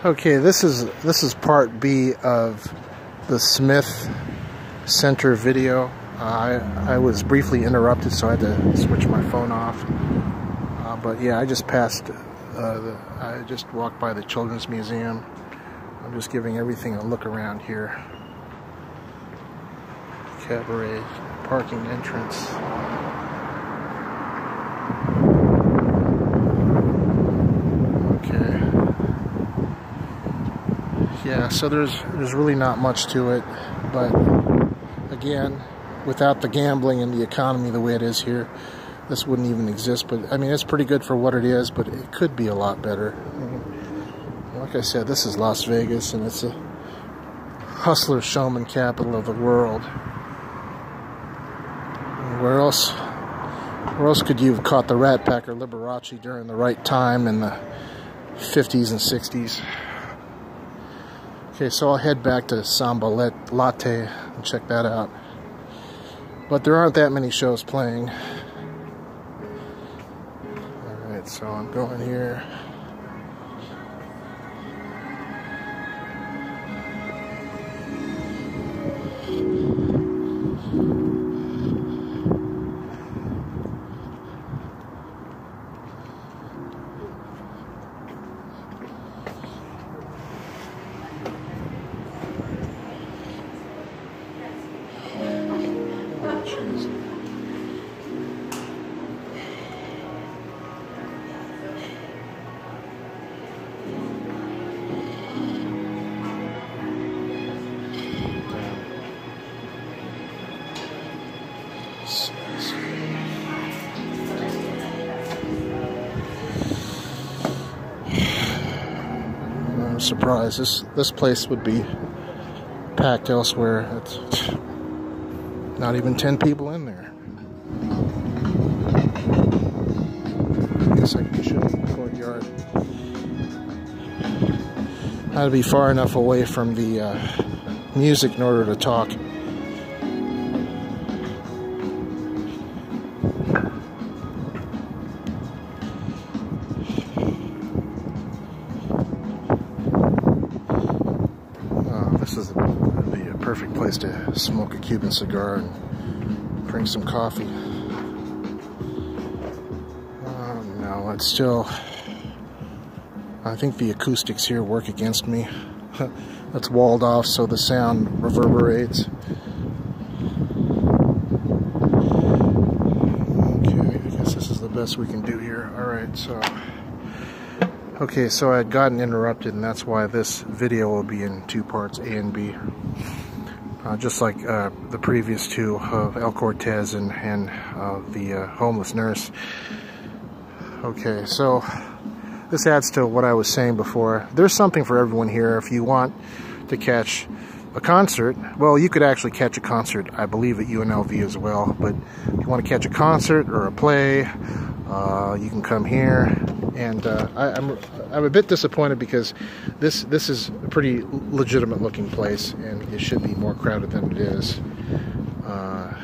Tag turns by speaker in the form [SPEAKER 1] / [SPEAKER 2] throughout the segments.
[SPEAKER 1] Okay, this is part B of the Smith Center video. I was briefly interrupted, so I had to switch my phone off. But yeah, I just passed. I just walked by the Children's Museum. I'm just giving everything a look around here. Cabaret, parking entrance. Yeah, so there's really not much to it, but again, without the gambling and the economy the way it is here, this wouldn't even exist. But I mean, it's pretty good for what it is, but it could be a lot better. I mean, like I said, this is Las Vegas, and it's a hustler showman capital of the world. Where else could you have caught the Rat Pack or Liberace during the right time in the 50s and 60s? Okay, so I'll head back to Samba Latte and check that out. But there aren't that many shows playing. Alright, so I'm going here. I'm surprised this place would be packed elsewhere. It's not even 10 people in there. I guess I can show you the courtyard. I had to be far enough away from the music in order to talk. This would be a perfect place to smoke a Cuban cigar and drink some coffee. No, it's still... I think the acoustics here work against me. It's walled off so the sound reverberates. Okay, I guess this is the best we can do here. Alright, so... Okay, so I had gotten interrupted, and that's why this video will be in two parts, A and B. Just like the previous two of El Cortez and the homeless nurse. Okay, so this adds to what I was saying before. There's something for everyone here. If you want to catch a concert, well, you could actually catch a concert, I believe, at UNLV as well. But if you want to catch a concert or a play, you can come here. And I'm a bit disappointed because this is a pretty legitimate looking place, and it should be more crowded than it is. I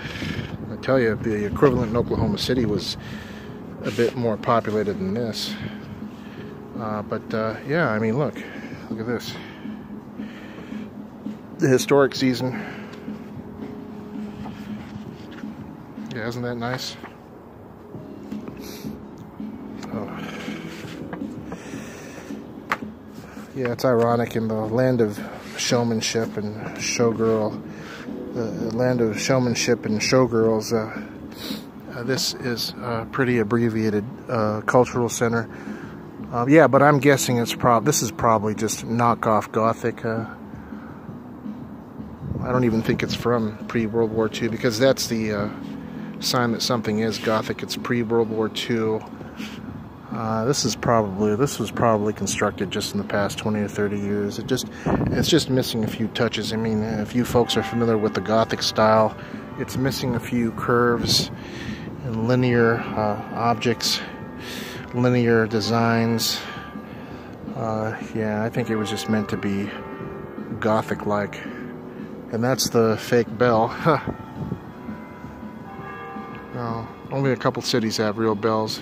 [SPEAKER 1] tell you, the equivalent in Oklahoma City was a bit more populated than this. Yeah, I mean, look at this. The historic season. Yeah, isn't that nice? Oh. Yeah, it's ironic, in the land of showmanship and showgirl, the land of showmanship and showgirls, this is a pretty abbreviated cultural center. Yeah, but I'm guessing this is probably just knockoff Gothic. I don't even think it's from pre-World War II, because that's the sign that something is Gothic. It's pre-World War II. This was probably constructed just in the past 20 or 30 years. It's just missing a few touches. I mean, if you folks are familiar with the Gothic style, it's missing a few curves and linear objects, linear designs. Yeah, I think it was just meant to be Gothic-like. And that's the fake bell. No, only a couple cities have real bells.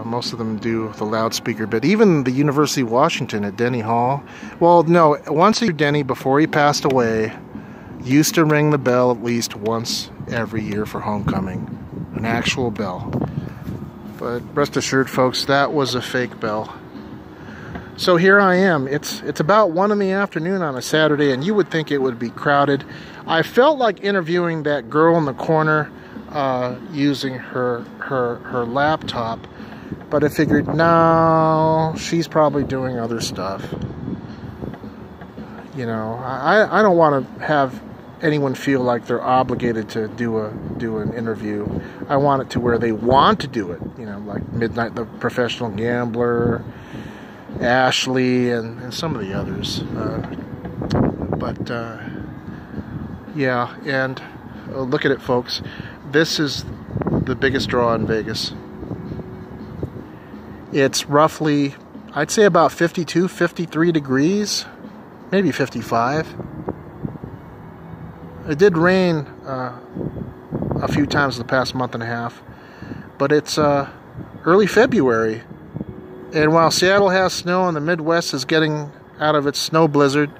[SPEAKER 1] Most of them do the loudspeaker bit. Even the University of Washington at Denny Hall. Well, no, once a year, Denny, before he passed away, used to ring the bell at least once every year for homecoming. An actual bell. But rest assured, folks, that was a fake bell. So here I am. It's about 1 in the afternoon on a Saturday, and you would think it would be crowded. I felt like interviewing that girl in the corner using her laptop, but I figured, no, she's probably doing other stuff. You know, I don't want to have anyone feel like they're obligated to do an interview. I want it to where they want to do it. You know, like Midnight the Professional Gambler, Ashley, and some of the others. Yeah, and look at it, folks. This is the biggest draw in Vegas. It's roughly, I'd say about 52, 53 degrees, maybe 55. It did rain a few times the past month and a half, but it's early February. And while Seattle has snow and the Midwest is getting out of its snow blizzard,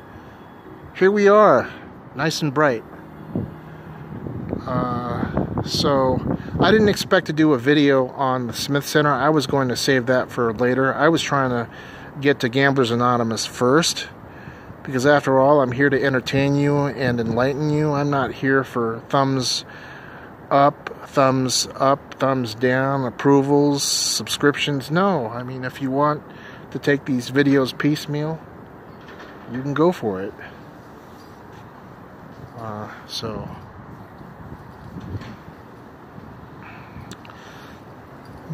[SPEAKER 1] here we are, nice and bright. So I didn't expect to do a video on the Smith Center. I was going to save that for later. I was trying to get to Gamblers Anonymous first, because after all, I'm here to entertain you and enlighten you. I'm not here for thumbs up, thumbs down, approvals, subscriptions. No, I mean, if you want to take these videos piecemeal, you can go for it. So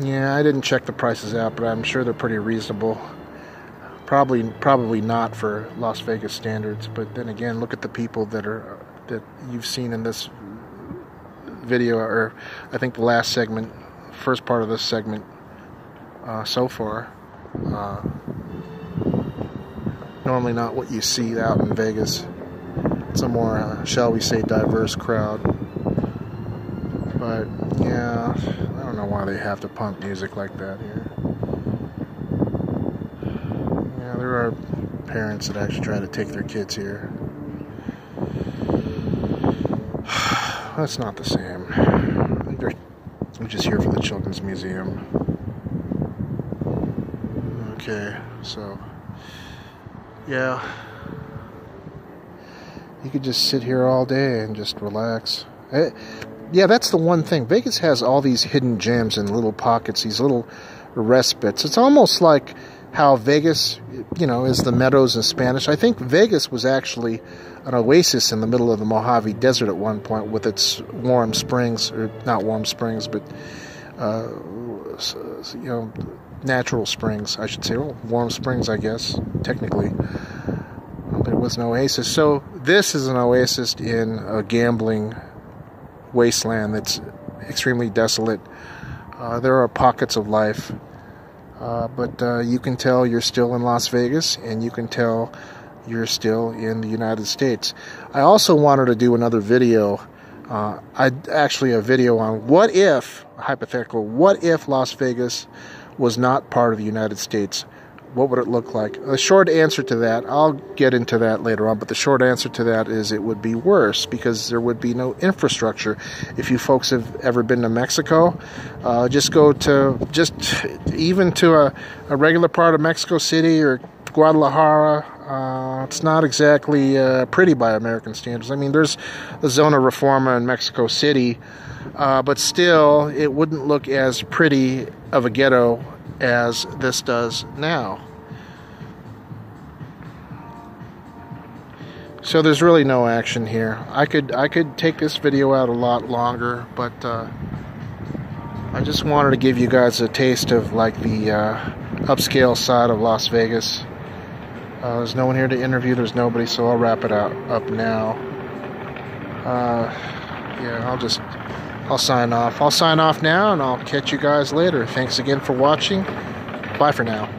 [SPEAKER 1] yeah, I didn't check the prices out, but I'm sure they're pretty reasonable. Probably not for Las Vegas standards, but then again, look at the people that you've seen in this video, or I think the last segment, first part of this segment so far. Normally not what you see out in Vegas. It's a more, shall we say, diverse crowd. But yeah, I don't know why they have to pump music like that here. Yeah, there are parents that actually try to take their kids here. That's not the same. I think they're just here for the Children's Museum. Okay, so yeah, you could just sit here all day and just relax. Yeah, that's the one thing. Vegas has all these hidden gems in little pockets, these little respites. It's almost like how Vegas, you know, is the Meadows in Spanish. I think Vegas was actually an oasis in the middle of the Mojave Desert at one point with its warm springs, or not warm springs, but, you know, natural springs, I should say. Well, warm springs, I guess, technically. But it was an oasis. So this is an oasis in a gambling wasteland that's extremely desolate. There are pockets of life. But you can tell you're still in Las Vegas, and you can tell you're still in the United States. I also wanted to do another video, a video on what if, hypothetical, what if Las Vegas was not part of the United States? What would it look like? The short answer to that, I'll get into that later on, but the short answer to that is it would be worse, because there would be no infrastructure. If you folks have ever been to Mexico, just go to, even to a regular part of Mexico City or Guadalajara. It's not exactly pretty by American standards. I mean, there's the Zona Reforma in Mexico City, but still, it wouldn't look as pretty of a ghetto as this does now. So there's really no action here. I could take this video out a lot longer, but I just wanted to give you guys a taste of like the upscale side of Las Vegas. There's no one here to interview. There's nobody, so I'll wrap it up now. Yeah, I'll sign off. I'll sign off now, and I'll catch you guys later. Thanks again for watching. Bye for now.